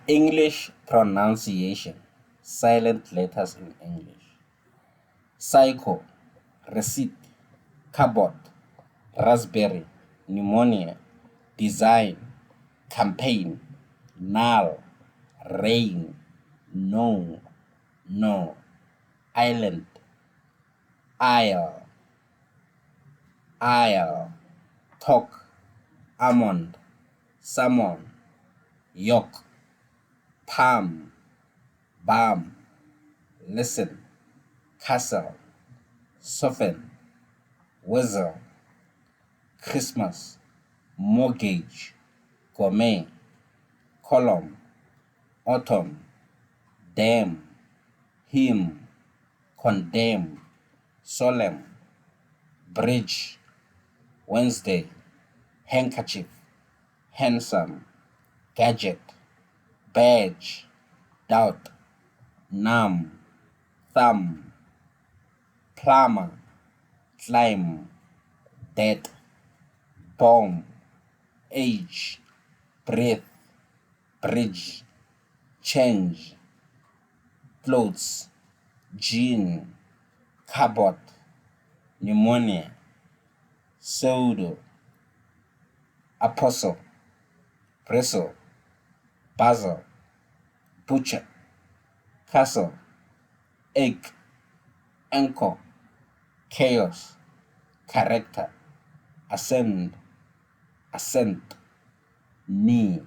English pronunciation, silent letters in English. Psycho, receipt, cupboard, raspberry, pneumonia, design, campaign, null, rain, no, no, island, isle, isle, talk, almond, salmon, yoke, palm, balm, listen, castle, soften, whistle, Christmas, mortgage, gourmet, column, autumn, dam, hymn, condemn, solemn, bridge, Wednesday, handkerchief, handsome, gadget, badge, doubt, numb, thumb, plumber, climb, death, bomb, age, breath, bridge, change, clothes, gene, cupboard, pneumonia, pseudo, apostle, bristle, basil, butcher, castle, egg, anchor, chaos, character, ascend, ascent, knee,